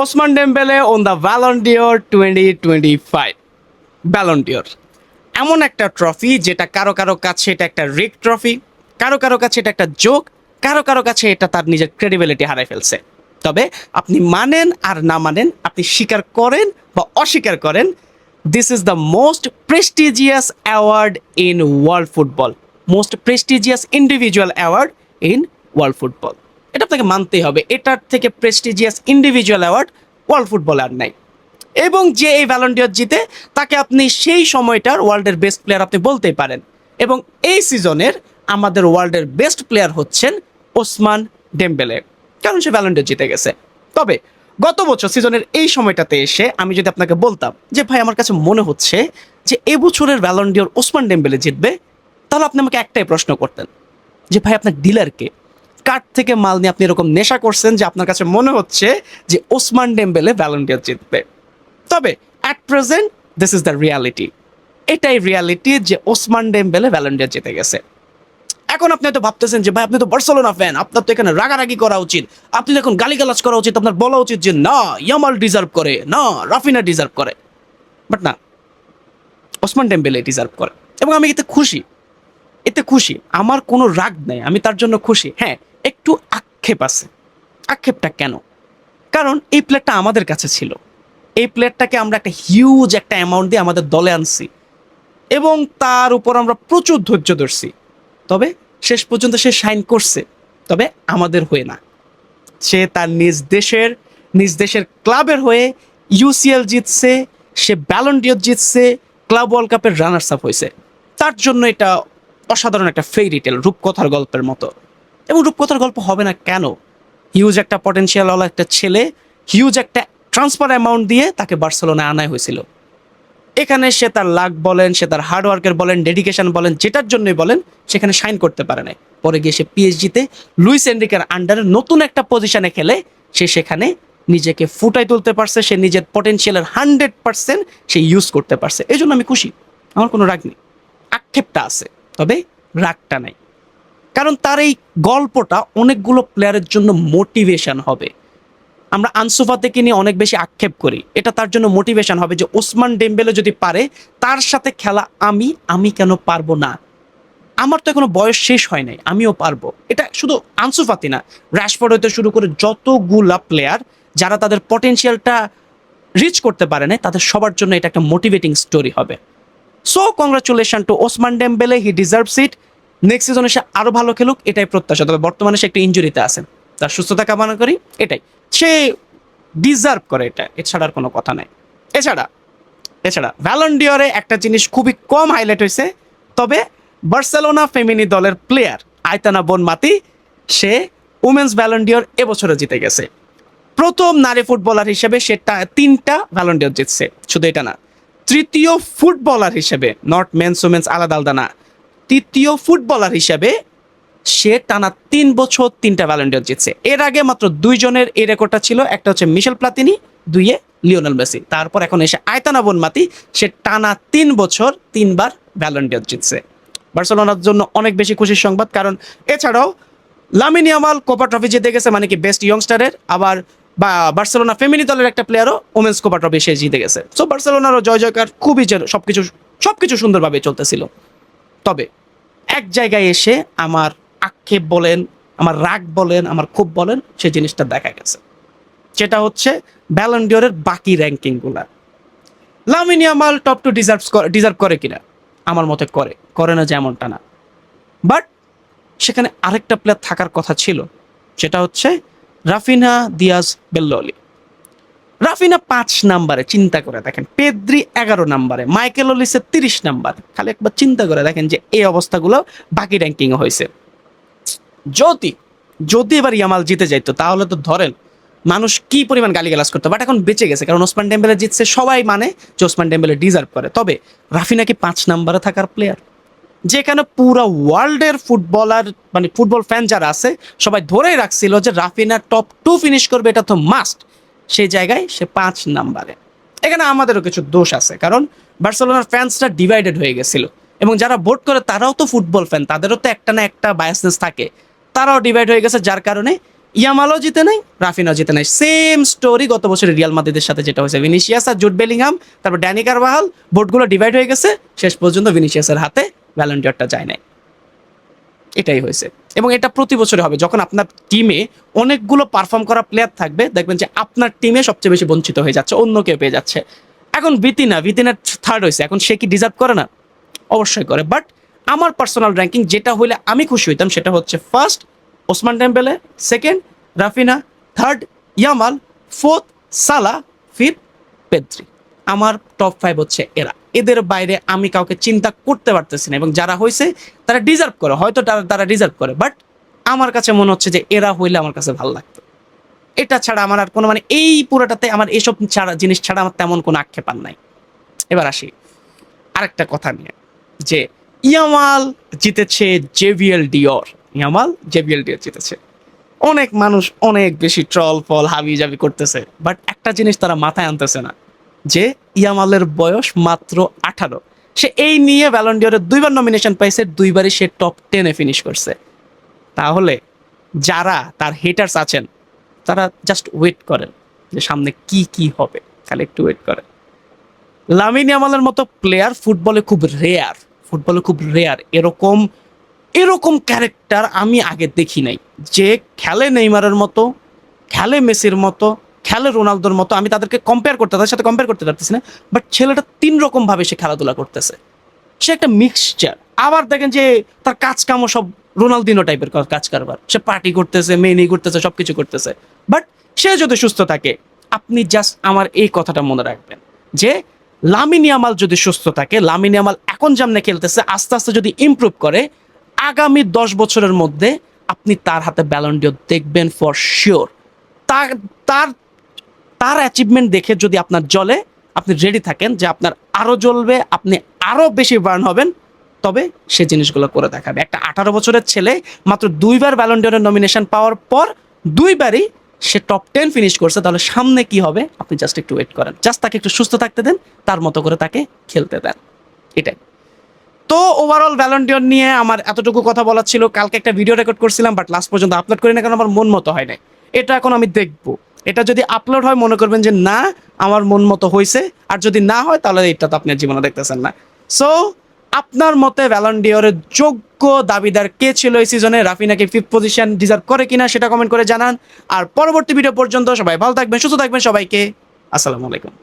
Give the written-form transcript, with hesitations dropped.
Osman Dembélé on the Ballon d'Or 2025। Ballon d'Or এমন একটা trophy যেটা কারো কারো কাছে এটা একটা রিক ট্রফি, কারো কারো কাছে এটা একটা জোক, কারো কারো কাছে এটা তার নিজের ক্রেডিবিলিটি হারায় ফেলছে। তবে আপনি মানেন আর না মানেন, আপনি স্বীকার করেন বা অস্বীকার করেন, this is the most prestigious award in world football, most prestigious individual award in world football. এটা আপনাকে মানতেই হবে, এটার থেকে prestigious individual award world football আর নাই। এবং যে এই ব্যালন ডিওর জিতে তাকে আপনি সেই সময়টার ওয়ার্ল্ডের বেস্ট প্লেয়ার আপনি বলতেই পারেন। এবং এই সিজনের আমাদের ওয়ার্ল্ডের বেস্ট প্লেয়ার হচ্ছেন ওসমান ডেম্বেলে, কারণ সে ব্যালন ডিওর জিতে গেছে। তবে গত বছর সিজনের এই সময়টাতে এসে আমি যদি আপনাকে বলতাম যে ভাই আমার কাছে মনে হচ্ছে যে এবছরের ব্যালন ডিওর ওসমান ডেম্বেলে জিতবে, তাহলে আপনি আমাকে একটাই প্রশ্ন করতেন যে ভাই আপনার ডিলারকে কার্ড থেকে মাল নিয়ে আপনি এরকম নেশা করছেন যে আপনার কাছে মনে হচ্ছে যে ওসমান ডেম্বেলে ব্যালন ডিওর জিতবে। তবে at present this is the reality, এটাই রিয়ালিটি যে ওসমান ডেম্বেলে ব্যালন ডিওর জিতে গেছে। এখন আপনি হয়তো ভাবতেছেন যে ভাই আপনি তো বার্সেলোনা ফ্যান, আপনার তো এখানে রাগারাগি করা উচিত, আপনি যখন গালিগালাজ করা উচিত, আপনার বলা উচিত যে না ইয়ামাল ডিজার্ভ করে, না রাফিনা ডিজার্ভ করে। বাট না, ওসমান ডেম্বেলে ডিজার্ভ করে এবং আমি এতে খুশি, এতে খুশি, আমার কোনো রাগ নেই, আমি তার জন্য খুশি। হ্যাঁ, একটু আক্ষেপ আছে। আক্ষেপটা কেন? কারণ এই প্লেয়ারটা আমাদের কাছে ছিল, এই প্লেয়ারটাকে আমরা একটা হিউজ একটা অ্যামাউন্ট দিয়ে আমাদের দলে আনছি এবং তার উপর আমরা প্রচুর ধৈর্য ধরছি। তবে শেষ পর্যন্ত সে শাইন করছে, তবে আমাদের হয়ে না। সে তার নিজ দেশের ক্লাবের হয়ে ইউসিএল জিতছে, সে ব্যালন ডিওর জিতছে, ক্লাব ওয়ার্ল্ড কাপের রানার্স আপ হয়েছে। তার জন্য এটা অসাধারণ একটা ফেইরি টেল, রূপকথার গল্পের মতো। এবং রূপকথার গল্প হবে না কেন? হিউজ একটা পটেনশিয়ালওয়ালা একটা ছেলে, হিউজ একটা ট্রান্সফার অ্যামাউন্ট দিয়ে তাকে বার্সেলোনায় আনাই হয়েছিল। এখানে সে তার লাক বলেন, সে তার হার্ডওয়ার্কের বলেন, ডেডিকেশন বলেন, যেটার জন্যই বলেন, সেখানে শাইন করতে পারে নাই। পরে গিয়ে সে পিএসজিতে লুইস এনরিকের আন্ডারে নতুন একটা পজিশনে খেলে সে সেখানে নিজেকে ফুটাই তুলতে পারছে, সে নিজের পটেনশিয়ালের 100% সে ইউজ করতে পারছে। এই জন্য আমি খুশি, আমার কোনো রাগ নেই। আক্ষেপটা আছে, তবে রাগটা নাই। কারণ তার এই গল্পটা অনেকগুলো প্লেয়ারের জন্য মোটিভেশন হবে। আমরা আনসু ফাতিকে নিয়ে অনেক বেশি আক্ষেপ করি, এটা তার জন্য মোটিভেশন হবে যে ওসমান ডেম্বেলে যদি পারে তার সাথে খেলা আমি কেন পারবো না? আমার তো এখনো বয়স শেষ হয় নাই, আমিও পারবো। এটা শুধু আনসু ফাতি না, র‍্যাশফোর্ড হতে শুরু করে যতগুলা প্লেয়ার যারা তাদের পটেনশিয়ালটা রিচ করতে পারে না, তাদের সবার জন্য এটা একটা মোটিভেটিং স্টোরি হবে। So congratulation two Osman Dembélé, হি ডিজার্ভস ইট। নেক্সট সিজনে সে আরো ভালো খেলুক, এটাই প্রত্যাশা। তবে বর্তমানে সে একটা ইনজুরিতে আছেন, তার সুস্থতা কামনা করি, এটাই। সে ডিজার্ভ করে এটা, এছাড়া আর কোনো কথা নাই। এছাড়া এছাড়া ব্যালন ডিওরে একটা জিনিস খুবই কম হাইলাইট হয়েছে, তবে বার্সেলোনা ফেমিনি দলের প্লেয়ার আয়তানা বনমাতি, সে উমেন্স ব্যালন ডিওর এবছরে জিতে গেছে। প্রথম নারী ফুটবলার হিসেবে সে 3টা ব্যালন ডিওর জিতছে। শুধু এটা না, তৃতীয় ফুটবলার হিসেবে, নট মেন্স উমেন্স আলাদা আলাদা না, তৃতীয় ফুটবলার হিসেবে সে টানা 3 বছর 3টা ব্যালন ডিওর জিতছে। এর আগে মাত্র 2 জনের এই রেকর্ডটা ছিল, একটা হচ্ছে মিশেল প্লাতিনি, 2 লিওনেল মেসি। তারপর এখন এসে আয়তানা বনমাতি, সে টানা 3 বছর 3বার ব্যালন ডিওর জিতছে। বার্সেলোনার জন্য অনেক বেশি খুশির সংবাদ, কারণ এছাড়াও লামিন ইয়ামাল কোপা ট্রফি জিতে গেছে, মানে কি বেস্ট ইয়ংস্টারের। আবার বার্সেলোনা ফেমিনি দলের একটা প্লেয়ারও ওমেন্স কোপা ট্রফি সে জিতে গেছে। সো বার্সেলোনারও জয় জয়কার, খুবই সবকিছু সুন্দরভাবে চলতেছিল। তবে এক জায়গায় এসে আমার আক্ষেপ বলেন, আমার রাগ বলেন, আমার ক্ষোভ বলেন, সেই জিনিসটা দেখা গেছে। যেটা হচ্ছে ব্যালন ডিওরের বাকি র্যাঙ্কিংগুলা। লামিন ইয়ামাল টপ 2 ডিজার্ভ করে কিনা? আমার মতে করে না, যেমনটা না। বাট সেখানে আরেকটা প্লেয়ার থাকার কথা ছিল, সেটা হচ্ছে রাফিনা দিয়াজ বেল্লোলি। রাফিনা 5 নাম্বারে, চিন্তা করে দেখেন। পেদ্রি 11 নাম্বারে, মাইকেল ওলিসের 30 নাম্বার। খালি একবার চিন্তা করে দেখেন যে এই অবস্থাগুলো বাকি র্যাঙ্কিংয়ে হয়েছে। যদি এবার ইয়ামাল জিতে যাইতো, তাহলে তো ধরেন মানুষ কি পরিমাণ গালিগালাজ করতো। বাট এখন বেঁচে গেছে, কারণ ওসমান ডেম্বেলে জিতছে, সবাই মানে যে ওসমান ডেম্বেলে ডিজার্ভ করে। তবে রাফিনা কি 5 নাম্বারে থাকার প্লেয়ার? যেখানে পুরো ওয়ার্ল্ডের ফুটবলার, মানে ফুটবল ফ্যান যারা আছে, সবাই ধরেই রাখছিল যে রাফিনা টপ 2 ফিনিশ করবে, এটা তো মাস্ট। সেই জায়গায় সে 5 নাম্বারে। এখানে আমাদেরও কিছু দোষ আছে, কারণ বার্সেলোনার ফ্যান্সরা ডিভাইডেড হয়ে গেছিল, এবং যারা ভোট করে তারাও তো ফুটবল ফ্যান, তাদেরও তো একটা না একটা বায়াসনেস থাকে, তারাও ডিভাইড হয়ে গেছে, যার কারণে ইয়ামালও জিতে নাই, রাফিনাও জিতে নাই। সেম স্টোরি গত বছরের রিয়াল মাদ্রিদের সাথে যেটা হয়েছে, ভিনিসিয়াস আর জুড বেলিংহাম, তারপর ড্যানি কারভাহাল, ভোটগুলো ডিভাইড হয়ে গেছে, শেষ পর্যন্ত ভিনিসিয়াসের হাতে ব্যালন ডিওরটা যায় নাই। এটাই হয়েছে, এবং এটা প্রতি বছরে হবে। যখন আপনার টিমে অনেকগুলো পারফর্ম করা প্লেয়ার থাকবে, দেখবেন যে আপনার টিমে সবচেয়ে বেশি বঞ্চিত হয়ে যাচ্ছে, অন্য কেউ পেয়ে যাচ্ছে। এখন ভিতিনা থার্ড হয়েছে, এখন সে কি ডিজার্ভ করে না? অবশ্যই করে। বাট আমার পার্সোনাল র্যাঙ্কিং যেটা হইলে আমি খুশি হইতাম সেটা হচ্ছে first Osman Dembélé, second Raphinha, third Yamal, fourth সালা, ফিফথ পেদ্রি। আমার টপ 5 হচ্ছে এরা। এদের বাইরে আমি কাউকে চিন্তা করতে পারতেছি না, এবং যারা হয়েছে তারা ডিজার্ভ করে, হয়তো তারা ডিজার্ভ করে, বাট আমার কাছে মনে হচ্ছে যে এরা হইলে আমার কাছে ভালো লাগতো। এটা ছাড়া আমার আর কোনো মানে এই পুরোটাতে আমার এইসব ছাড়া জিনিস ছাড়া আমার তেমন কোনো আক্ষেপ আর নাই। এবার আসি আরেকটা কথা নিয়ে, যে ইয়ামাল জিতেছে জেভিএল ডিওর। ইয়ামাল জেভিএল ডিওর জিতেছে। অনেক মানুষ অনেক বেশি ট্রল ফল হাবি জাবি করতেছে, বাট একটা জিনিস তারা মাথায় আনতেছে না, যে ইয়ামালের বয়স মাত্র 18। সে এই নিয়ে ব্যালন ডিওরে 2বার নমিনেশন পাইছে, 2বারই সে টপ 10-এ ফিনিশ করছে। তাহলে যারা তার হেটার্স আছেন তারা জাস্ট ওয়েট করেন যে সামনে কি কি হবে, খালি একটু ওয়েট করেন। লামিন ইয়ামালের মতো প্লেয়ার ফুটবলে খুব রেয়ার, এরকম এরকম ক্যারেক্টার আমি আগে দেখি নাই, যে খেলে নেইমারের মতো, খেলে মেসির মতো, খেলে রোনালদোর মতো। আমি তাদের সাথে কম্পেয়ার করতে পারতেছি না, বাট ছেলেটা 3 রকম ভাবে সে খেলাধুলা করতেছে। সে একটা মিক্সচার। আবার দেখেন যে তার কাজ কামও সব রোনালদিনো টাইপের কাজ কারবার, সে পার্টি করতেছে, মেনি করতেছে, সবকিছু করতেছে। বাট সে যদি সুস্থ থাকে, আপনি জাস্ট আমার এই কথাটা মনে রাখবেন, যে লামিন ইয়ামাল যদি সুস্থ থাকে, লামিন ইয়ামাল এখন যেমনে খেলতেছে আস্তে আস্তে যদি ইমপ্রুভ করে, আগামী 10 বছরের মধ্যে আপনি তার হাতে ব্যালন ডিওর দেখবেন ফর শিওর। তার তার তার অ্যাচিভমেন্ট দেখে যদি আপনার জ্বলে, আপনি রেডি থাকেন যে আপনার আরো জ্বলবে, আপনি আরো বেশি বার্ন হবেন, তবে সে জিনিসগুলো করে দেখাবে। একটা 18 বছরের ছেলে মাত্র 2বার ব্যালন ডিওরের নমিনেশন পাওয়ার পর 2বারই সে টপ 10 ফিনিশ করছে। তাহলে সামনে কি হবে আপনি জাস্ট একটু ওয়েট করেন, জাস্ট তাকে একটু সুস্থ থাকতে দেন, তার মতো করে তাকে খেলতে দেন। এটাই। তো ওভারঅল ব্যালন ডিওর নিয়ে আমার এতটুকু কথা বলার ছিল। কালকে একটা ভিডিও রেকর্ড করছিলাম, বাট লাস্ট পর্যন্ত আপলোড করি না, কারণ আমার মন মতো হয় নাই। এটা এখন আমি দেখবো, এটা যদি আপলোড হয় মনে করবেন যে না আমার মন মতো হয়েছে, আর যদি না হয় তাহলে এটা তো আপনার জীবনে দেখতেছেন না। সো আপনার মতে ব্যালন ডিওরের যোগ্য দাবিদার কে ছিল এই সিজনে? রাফিনাকে 5th পজিশন ডিজার্ভ করে কিনা সেটা কমেন্ট করে জানান। আর পরবর্তী ভিডিও পর্যন্ত সবাই ভালো থাকবেন, সুস্থ থাকবেন। সবাইকে আসসালামু আলাইকুম।